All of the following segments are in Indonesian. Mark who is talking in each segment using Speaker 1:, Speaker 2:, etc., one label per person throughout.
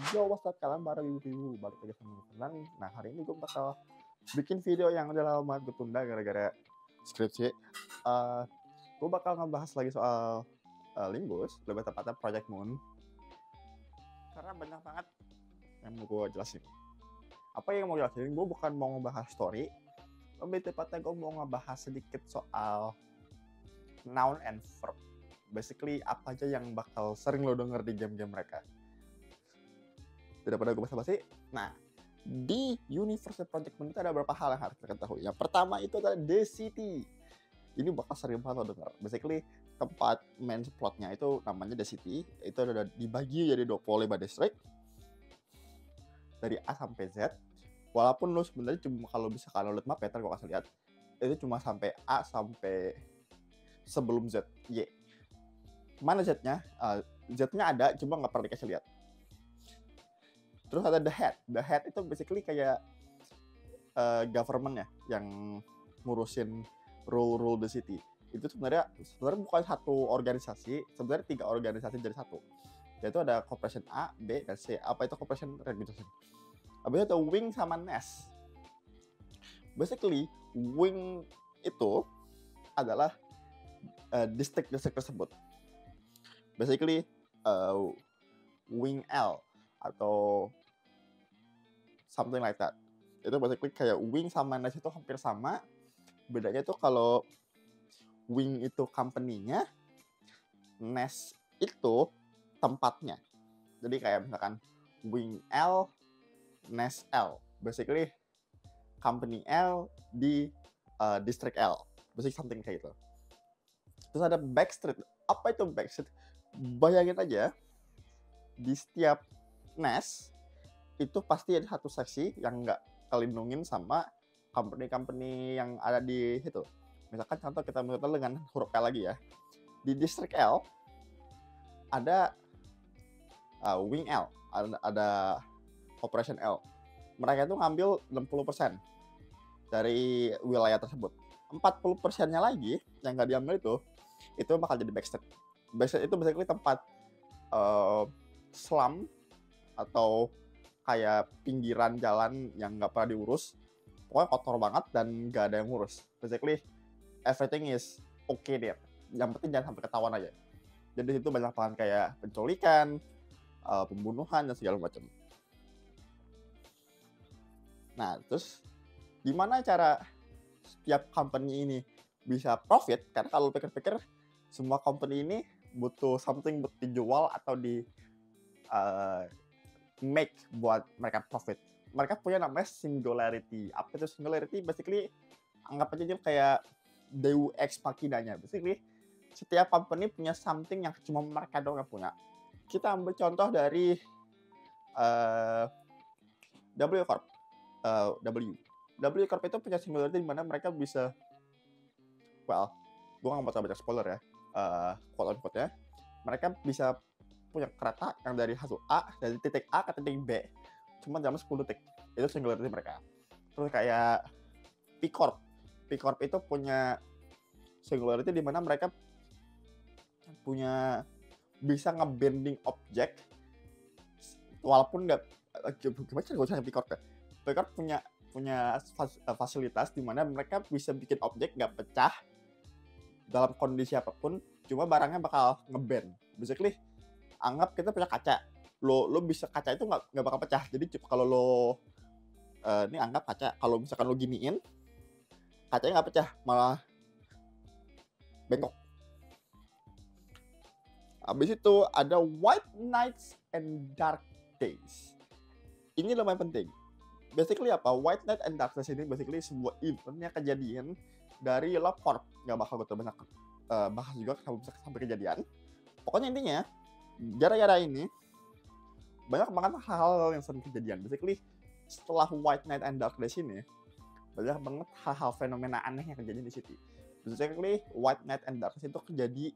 Speaker 1: Yo, what's up kalian baru review balik lagi sama Fernand. Nah, hari ini gue bakal bikin video yang udah lama gue tunda gara-gara skripsi. Gue bakal ngebahas lagi soal Limbus, lebih tepatnya Project Moon. Karena banyak banget yang mau gue jelasin. Apa yang mau jelasin? Gue bukan mau ngebahas story, lebih tepatnya gue mau ngebahas sedikit soal noun and verb. Basically, apa aja yang bakal sering lo denger di game-game mereka. Daripada gue basa-basi, nah, di universe Project Moon itu ada beberapa hal yang harus kita ketahui. Yang pertama itu adalah The City. Ini bakal sering banget lo denger. Basically, tempat main plotnya itu namanya The City. Itu ada dibagi jadi 25 district. Dari A sampai Z. Walaupun lo sebenarnya cuma kalau bisa kalau lihat map ya, gue kasih lihat. Itu cuma sampai A sampai sebelum Z, Y. Mana Z-nya? Z-nya ada, cuma nggak pernah dikasih lihat. Terus ada The Head. The Head itu basically kayak government ya, yang ngurusin rule the city. Itu sebenarnya bukan satu organisasi, sebenarnya 3 organisasi jadi satu. Yaitu ada Corporation A, B, dan C. Apa itu Corporation Regulation? Habis itu Wing sama Nest. Basically, Wing itu adalah distrik tersebut. Basically, Wing L atau something like that. Itu basically kayak Wing sama Nest itu hampir sama. Bedanya tuh kalau Wing itu company-nya, Nest itu tempatnya. Jadi kayak misalkan Wing L, Nest L. Basically company L di district L. Basically something kayak gitu. Terus ada Backstreet. Apa itu Backstreet? Bayangin aja, di setiap Nest itu pasti ada satu seksi yang nggak kelindungin sama company-company yang ada di situ. Misalkan contoh kita menurut dengan huruf L lagi ya. Di District L ada Wing L, ada Operation L. Mereka itu ngambil 60% dari wilayah tersebut. 40%-nya lagi yang nggak diambil itu bakal jadi Backstreet. Backstreet itu basically tempat slum atau kayak pinggiran jalan yang nggak pernah diurus, pokoknya kotor banget dan nggak ada yang ngurus. Basically everything is okay there. Yang penting jangan sampai ketahuan aja. Jadi itu banyak banget kayak penculikan, pembunuhan dan segala macam. Nah, terus gimana cara setiap company ini bisa profit? Karena kalau pikir-pikir semua company ini butuh something buat dijual atau di make buat mereka profit. Mereka punya namanya singularity. Apa itu singularity? Basically anggap aja dia kayak deus ex machinanya. Basically setiap company punya something yang cuma mereka doang yang punya. Kita ambil contoh dari W Corp. W Corp itu punya singularity di mana mereka bisa, well, gue nggak mau baca spoiler ya, quote-unquote-nya, mereka bisa punya kereta yang dari hasil A, dari titik A ke titik B, cuma dalam 10 detik. Itu singularity mereka. Terus kayak P Corp. P Corp itu punya singularity di mana mereka punya bisa nge-bending objek walaupun nggak, gimana cara gue cari P Corp ya? P Corp punya fasilitas di mana mereka bisa bikin objek nggak pecah dalam kondisi apapun, cuma barangnya bakal nge-bend. Basically anggap kita punya kaca, lo bisa kaca itu nggak bakal pecah. Jadi kalau lo ini anggap kaca, kalau misalkan lo giniin, kacanya nggak pecah, malah bengkok. Habis itu ada White Nights and Dark Days. Ini lumayan penting. Basically apa? White Night and Dark Days ini basically sebuah eventnya kejadian dari Love Corp. Nggak bakal gue banyak bahas juga sampai kejadian. Pokoknya intinya gara-gara ini banyak banget hal-hal yang sering kejadian. Basically setelah White Night and Dark Days ini banyak banget hal-hal fenomena aneh yang kejadian di City. Basically White Night and Dark Days itu terjadi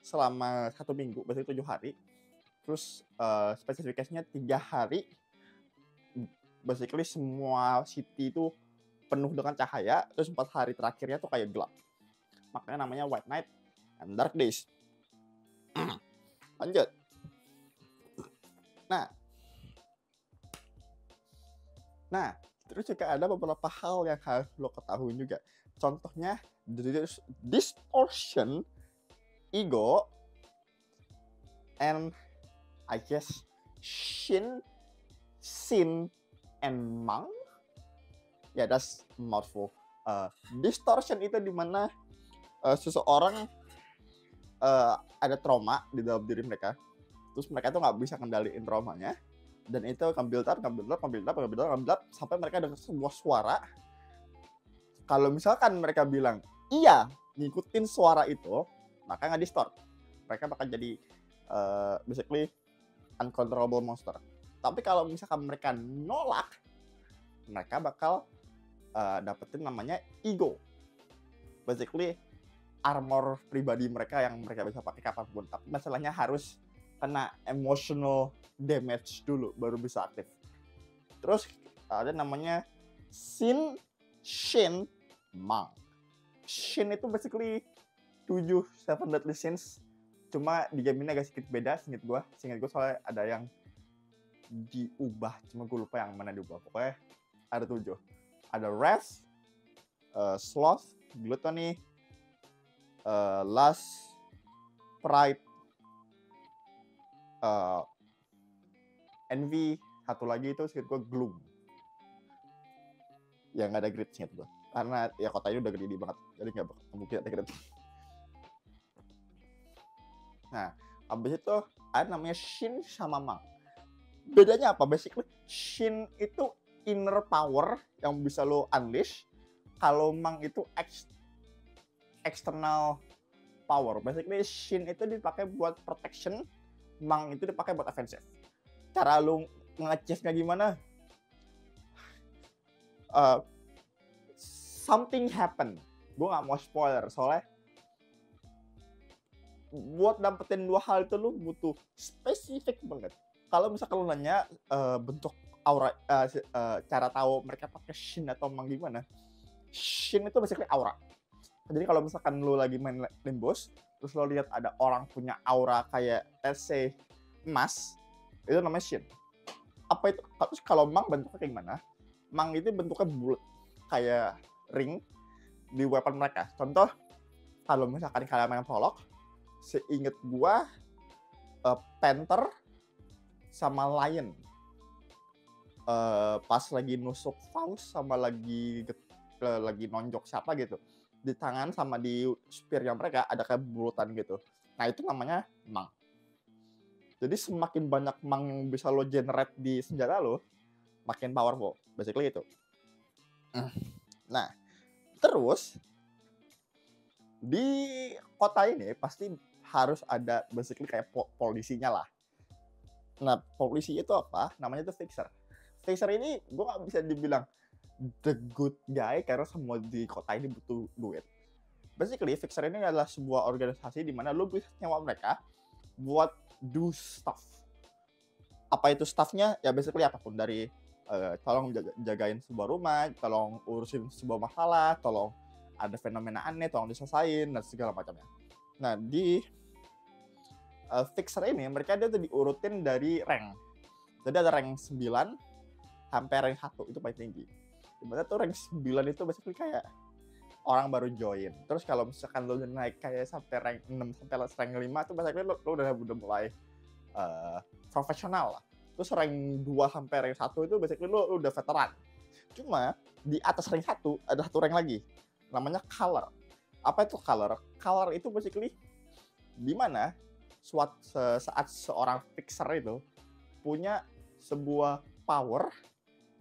Speaker 1: selama 1 minggu, basically 7 hari. Terus spesifikasinya 3 hari. Basically semua City itu penuh dengan cahaya. Terus 4 hari terakhirnya tuh kayak gelap. Makanya namanya White Night and Dark Days. Lanjut. Nah, Nah, terus juga ada beberapa hal yang harus lo ketahui juga. Contohnya, distortion, ego, and I guess Shin, Sin, and Mang. Ya, yeah, that's mouthful. Distortion itu dimana seseorang ada trauma di dalam diri mereka, terus mereka tuh nggak bisa kendaliin traumanya, dan itu akan build up sampai mereka dengar sebuah suara. Kalau misalkan mereka bilang iya ngikutin suara itu, maka nggak distort, mereka bakal jadi basically uncontrollable monster. Tapi kalau misalkan mereka nolak, mereka bakal dapetin namanya ego, basically armor pribadi mereka yang mereka bisa pakai kapanpun. Tapi masalahnya harus kena emotional damage dulu baru bisa aktif. Terus ada namanya Sin, Shin, Mang. Shin itu basically 7 deadly sins. Cuma di game ini agak sedikit beda, seinget gue soalnya ada yang diubah, cuma gue lupa yang mana diubah. Pokoknya ada 7. Ada Wrath, Sloth, Gluttony, Lust, Pride, Envy, satu lagi itu seinget gue Gloom. Ya nggak ada grid seinget gue, karena ya kotanya udah gede banget, jadi nggak mungkin ada grid. Nah, abis itu ada namanya Shin sama Mang. Bedanya apa? Basically, Shin itu inner power yang bisa lo unleash. Kalau Mang itu external power. Basically, Shin itu dipakai buat protection, Mang itu dipakai buat offensive. Cara lo nge-achieve-nya gimana? Something happen. Gue gak mau spoiler, soalnya buat dapetin 2 hal itu lu butuh spesifik banget. Kalau misalkan lu nanya bentuk aura, cara tahu mereka pakai Shin atau Mang gimana, Shin itu basically aura. Jadi kalau misalkan lu lagi main Limbos, terus lo lihat ada orang punya aura kayak let's say emas, itu namanya Shin. Apa itu? Terus kalau Mang bentuknya kayak gimana? Mang itu bentuknya bulat kayak ring di weapon mereka. Contoh, kalau misalkan kalian main prolog, seinget gua Panther sama Lion pas lagi nusuk Faust sama lagi nonjok siapa gitu, di tangan sama di spear-nya mereka ada kayak bulutan gitu. Nah itu namanya Mang. Jadi semakin banyak Mang yang bisa lo generate di senjata lo, makin powerful. Basically itu. Nah, terus di kota ini pasti harus ada basically kayak polisinya lah. Nah, polisi itu apa? Namanya itu fixer. Fixer ini gue gak bisa dibilang the good guy karena semua di kota ini butuh duit. Basically, fixer ini adalah sebuah organisasi di mana lo bisa nyewa mereka buat do stuff. Apa itu stuffnya? Ya basically apapun, dari tolong jagain sebuah rumah, tolong urusin sebuah masalah, tolong ada fenomena aneh, tolong diselesain, dan segala macamnya. Nah, di fixer ini, mereka dia tuh diurutin dari rank. Jadi ada rank 9 sampai rank 1, itu paling tinggi. Dimana tuh rank 9 itu basically kayak orang baru join. Terus kalau misalkan lo udah naik kayak sampai rank 6 sampai rank 5, tuh basically lo udah mulai profesional lah. Terus rank 2 sampai rank 1 itu basically lo udah veteran. Cuma di atas rank 1 ada satu rank lagi, namanya color. Apa itu color? Color itu basically di mana saat seorang fixer itu punya sebuah power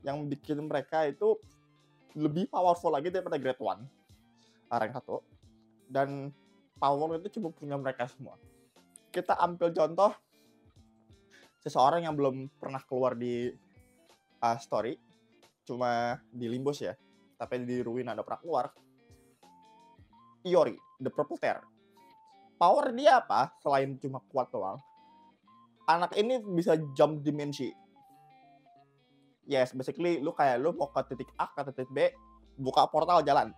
Speaker 1: yang bikin mereka itu lebih powerful lagi daripada grade 1, rank 1. Dan power itu cuma punya mereka semua. Kita ambil contoh seseorang yang belum pernah keluar di story, cuma di Limbos ya, tapi di Ruin ada pernah keluar. Iori, The Purple Tear. Power dia apa? Selain cuma kuat doang, anak ini bisa jump dimensi. Yes, basically lu kayak lu mau ke titik A ke titik B, buka portal jalan.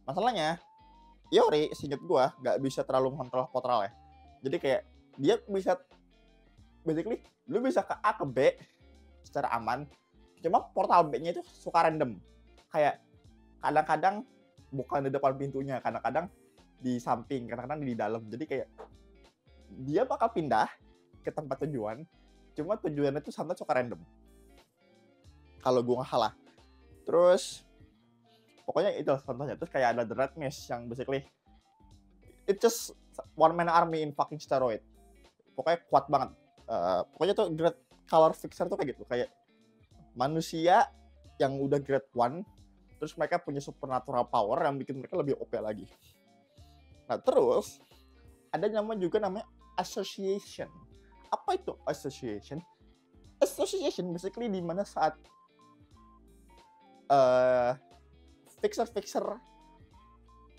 Speaker 1: Masalahnya, Iori seinget gua nggak bisa terlalu kontrol portal ya. Jadi kayak dia bisa basically lu bisa ke A ke B secara aman, Cuma portal B-nya itu suka random. Kayak kadang-kadang bukan di depan pintunya, kadang-kadang di samping, kadang-kadang di dalam. Jadi kayak dia bakal pindah ke tempat tujuan, cuma tujuannya itu sometimes suka random. Kalau gue nggak salah. Terus pokoknya itu contohnya. Terus kayak ada The Red Mist yang basically it just one man army in fucking steroid. Pokoknya kuat banget. Pokoknya tuh grade color fixer tuh kayak gitu, kayak manusia yang udah grade 1, terus mereka punya supernatural power yang bikin mereka lebih OP lagi. Nah terus ada namanya association. Apa itu association? Association basically di mana saat fixer-fixer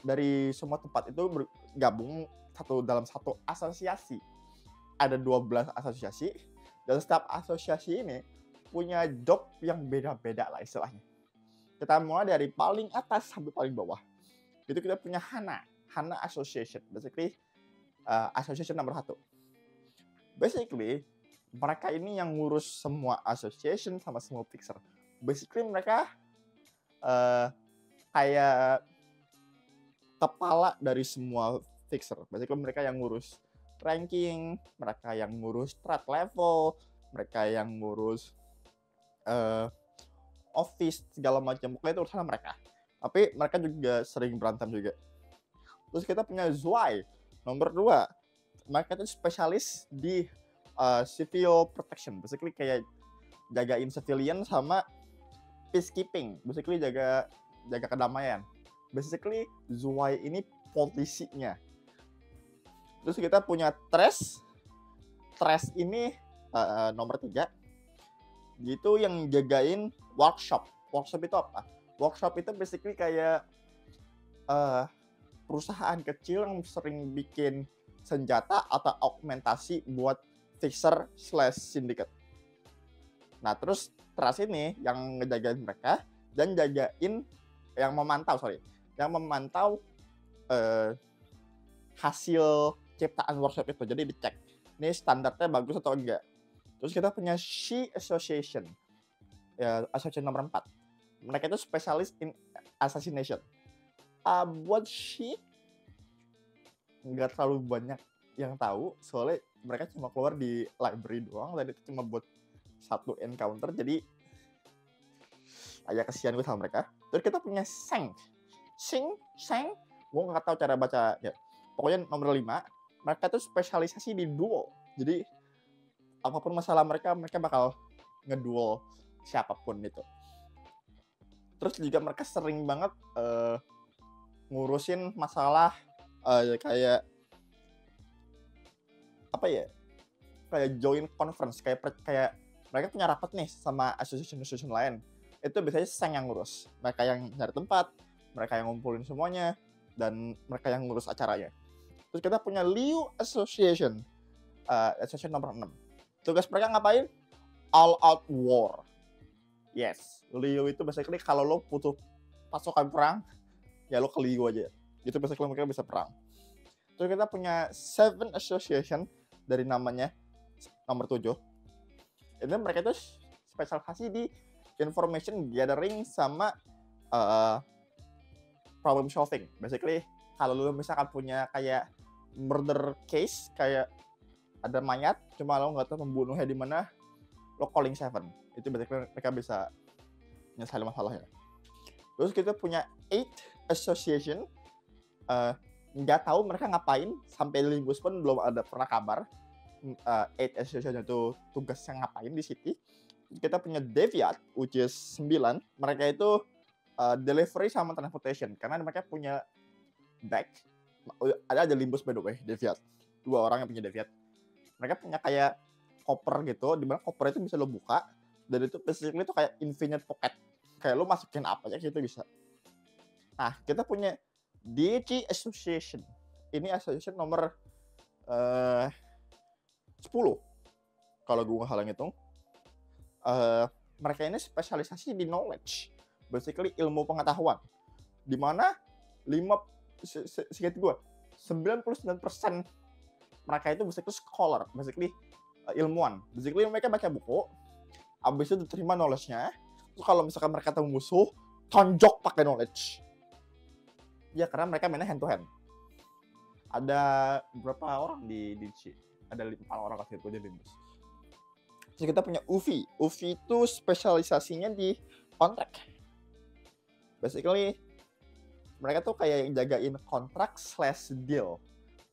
Speaker 1: dari semua tempat itu bergabung dalam satu asosiasi. Ada 12 asosiasi, dan setiap asosiasi ini punya job yang beda-beda lah istilahnya. Kita mulai dari paling atas sampai paling bawah. Itu kita punya Hana Association, basically association nomor 1. Basically mereka ini yang ngurus semua association sama semua fixer. Basically mereka kayak kepala dari semua fixer. Basically mereka yang ngurus ranking, mereka yang ngurus strat level, mereka yang ngurus office segala macam. Pokoknya itu urusan mereka. Tapi mereka juga sering berantem juga. Terus kita punya Zwei nomor 2. Mereka itu spesialis di civil protection. Basically kayak jagain civilian sama peacekeeping. Basically jaga kedamaian. Basically Zwei ini polisinya. Terus kita punya Trash ini nomor 3. Gitu yang jagain workshop. Workshop itu apa? Workshop itu basically kayak perusahaan kecil yang sering bikin senjata atau augmentasi buat fixer/syndicate. Nah terus Trash ini yang ngejagain mereka dan yang memantau hasil ciptaan workshop itu. Jadi dicek ini standarnya bagus atau enggak. Terus kita punya She Association, ya, Association nomor 4. Mereka itu spesialis in assassination. Buat She nggak terlalu banyak yang tahu, soalnya mereka cuma keluar di library doang, dan itu cuma buat satu encounter, jadi agak kesian gue sama mereka. Terus kita punya Sheng, gue nggak tahu cara baca ya. Pokoknya nomor 5, mereka tuh spesialisasi di duel. Jadi apapun masalah mereka bakal ngeduel siapapun itu. Terus juga mereka sering banget ngurusin masalah kayak apa ya? Kayak joint conference, kayak mereka punya rapat nih sama association lain. Itu biasanya Sheng yang ngurus. Mereka yang nyari tempat, mereka yang ngumpulin semuanya, dan mereka yang ngurus acaranya. Terus kita punya Liu Association, association nomor 6. Tugas mereka ngapain? All out war. Yes, Liu itu basically kalau lo butuh pasukan perang, ya lo ke Liu aja. Itu basically mereka bisa perang. Terus kita punya Seven Association, dari namanya nomor 7. Ini mereka itu spesialisasi di information gathering sama problem solving. Basically kalau lo misalkan punya kayak murder case, kayak ada mayat cuma lo nggak tahu pembunuhnya di mana, lo calling Seven. Itu basically mereka bisa nyelesain masalahnya. Terus kita punya 8 Association, nggak tahu mereka ngapain, sampai Limbus pun belum ada pernah kabar 8 Association itu tugasnya ngapain di City. Kita punya Deviat, which is 9. Mereka itu delivery sama transportation, karena mereka punya bag. Ada Limbus by the way, Deviat. 2 orang yang punya Deviat. Mereka punya kayak koper gitu, dimana koper itu bisa lo buka, dan itu basically itu kayak infinite pocket. Kayak lo masukin apa aja gitu bisa. Nah, kita punya DG Association. Ini association nomor 10. Kalau gue nggak salah ngitung. Mereka ini spesialisasi di knowledge. Basically ilmu pengetahuan. Dimana 99% mereka itu basically scholar. Basically ilmuwan. Basically mereka baca buku, abis itu diterima knowledge-nya, Terus kalau misalkan mereka ketemu musuh, tonjok pakai knowledge. Ya karena mereka mainnya hand to hand. Ada berapa orang di ada 4 orang kasih gue jadi Limbus. Terus kita punya UV. UV itu spesialisasinya di kontrak. Basically mereka tuh kayak yang jagain kontrak / deal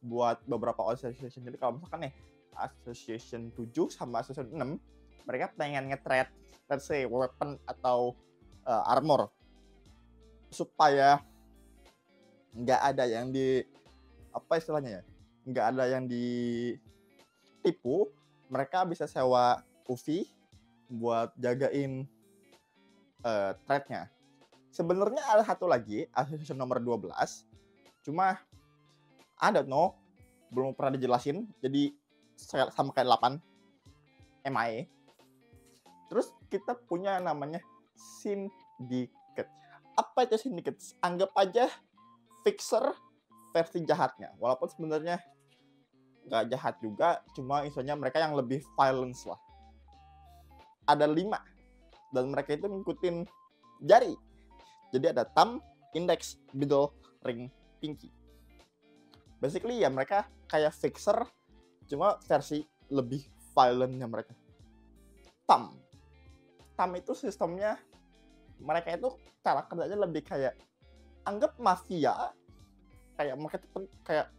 Speaker 1: buat beberapa association. Jadi kalau misalkan nih association 7 sama association 6 mereka pengen nge-trade let's say weapon atau armor supaya nggak ada yang di apa istilahnya ya, nggak ada yang ditipu, mereka bisa sewa UV buat jagain trade-nya. Sebenarnya ada satu lagi, association nomor 12, cuma I don't know, belum pernah dijelasin, jadi sama kayak 8 MIA. Terus kita punya namanya syndicate. Apa itu syndicate? Anggap aja fixer versi jahatnya. Walaupun sebenarnya nggak jahat juga, cuma misalnya mereka yang lebih violence lah. Ada 5 dan mereka itu ngikutin jari. Jadi ada thumb, index, middle, ring, pinky. Basically ya mereka kayak fixer, cuma versi lebih violentnya mereka. Thumb itu sistemnya mereka itu cara kerjanya lebih kayak anggap mafia, kayak mereka tuh kayak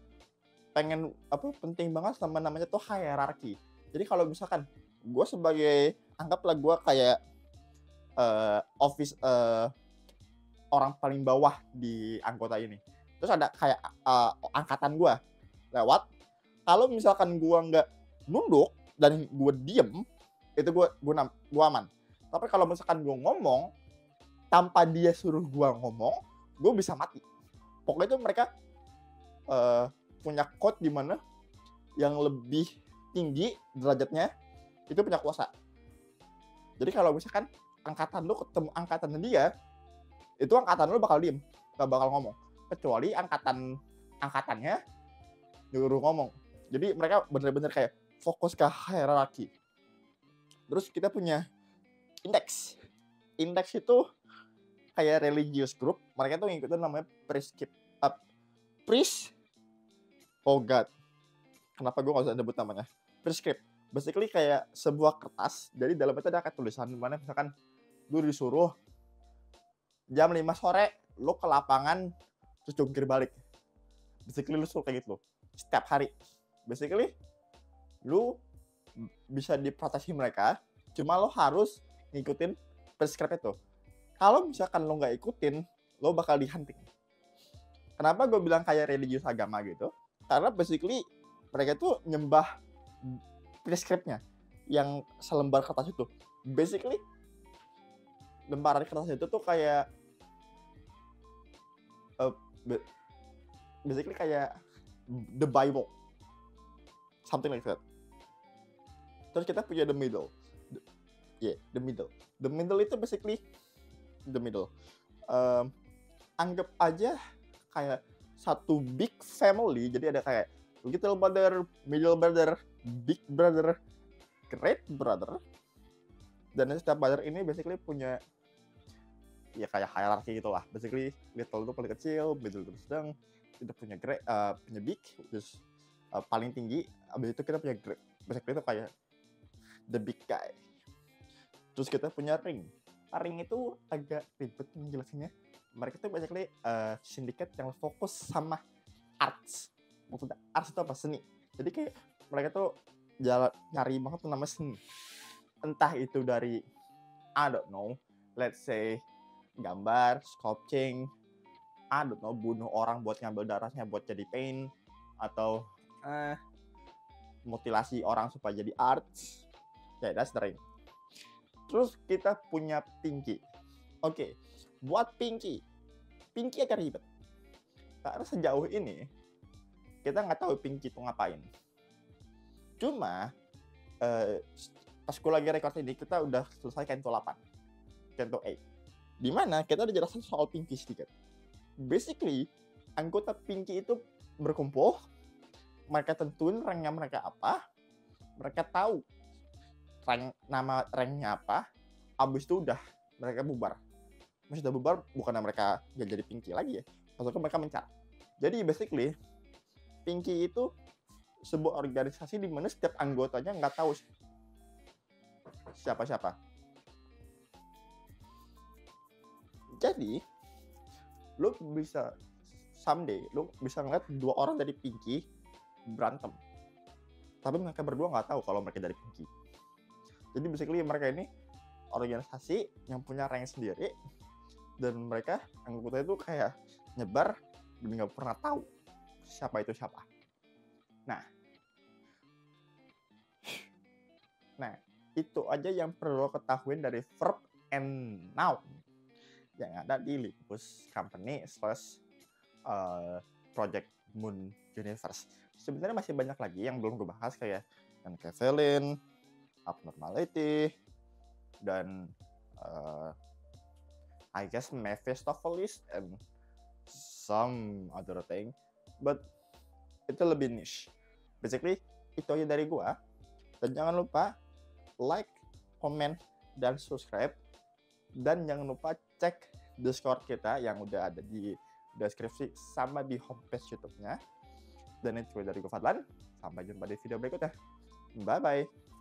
Speaker 1: pengen penting banget sama namanya tuh hierarki. Jadi kalau misalkan gue sebagai anggaplah gue kayak office orang paling bawah di anggota ini, terus ada kayak angkatan gue lewat, kalau misalkan gue nggak nunduk dan gue diem, itu gue aman. Tapi kalau misalkan gue ngomong tanpa dia suruh gue ngomong, gue bisa mati. Pokoknya itu mereka punya code di mana yang lebih tinggi derajatnya itu punya kuasa. Jadi kalau misalkan angkatan lu ketemu angkatan dia, itu angkatan lu bakal diem, gak bakal ngomong. Kecuali angkatannya nyuruh ngomong. Jadi mereka bener-bener kayak fokus ke hierarki. Terus kita punya index. Index itu kayak religious group. Mereka tuh ngikutin namanya priest. Oh god, kenapa gue gak usah nyebut namanya? Prescript. Basically kayak sebuah kertas. Jadi dalam itu ada tulisan dimana misalkan lu disuruh jam 5 sore lu ke lapangan terus jungkir balik. Basically lu suruh kayak gitu setiap hari. Basically lu bisa diproteksi mereka, cuma lo harus ngikutin prescript itu. Kalau misalkan lo nggak ikutin, lo bakal dihunting. Kenapa gue bilang kayak religius agama gitu? Karena basically mereka tuh nyembah prescriptnya yang selembar kertas itu. Basically lembaran kertas itu tuh kayak basically kayak the Bible, something like that. Terus kita punya the middle. The middle itu basically the middle. Anggap aja kayak satu big family. Jadi ada kayak little brother, middle brother, big brother, great brother. Dan setiap brother ini basically punya ya kayak hierarki gitu lah. Basically little itu paling kecil, middle itu sedang, kita punya great, punya big, terus paling tinggi. Abis itu kita punya great. Basically itu kayak the big guy. Terus kita punya ring. Ring itu agak ribet menjelaskannya. Mereka tuh basically syndicate yang fokus sama arts. Maksudnya arts itu apa? Seni. Jadi kayak mereka tuh nyari banget tuh namanya seni. Entah itu dari I don't know, let's say gambar, sculpting, I don't know, bunuh orang buat ngambil darahnya buat jadi paint, atau mutilasi orang supaya jadi arts. Ya, that's the ring. Terus kita punya pinky. Oke, buat pinky agak ribet. Karena sejauh ini kita nggak tahu pinky itu ngapain. Cuma pas gue lagi record ini kita udah selesai Kento 8, Kento 8. Dimana kita udah jelasin soal pinky sedikit. Basically anggota pinky itu berkumpul, mereka tentuin ranknya mereka apa, mereka tahu nama ranknya apa, abis itu udah mereka bubar. Sudah bubar bukannya mereka gak jadi Pinky lagi ya, maksudnya mereka mencar. Jadi basically Pinky itu sebuah organisasi di mana setiap anggotanya nggak tahu siapa-siapa. Jadi lu bisa someday lu bisa ngeliat 2 orang dari Pinky berantem, tapi mereka berdua nggak tahu kalau mereka dari Pinky. Jadi basically mereka ini organisasi yang punya rank sendiri, dan mereka anggotanya itu kayak nyebar dan nggak pernah tahu siapa itu siapa. Nah, itu aja yang perlu lo ketahui dari verb and noun yang ada di Linkbus Company / Project Moon Universe. Sebenarnya masih banyak lagi yang belum gue bahas, kayak Kevlin, Abnormality, dan I guess Mephistopheles and some other thing, but itu lebih niche. Basically itu aja dari gua, dan jangan lupa like, comment, dan subscribe, dan jangan lupa cek Discord kita yang udah ada di deskripsi sama di homepage YouTube-nya. Dan itu dari gua Fadlan, sampai jumpa di video berikutnya. Bye bye.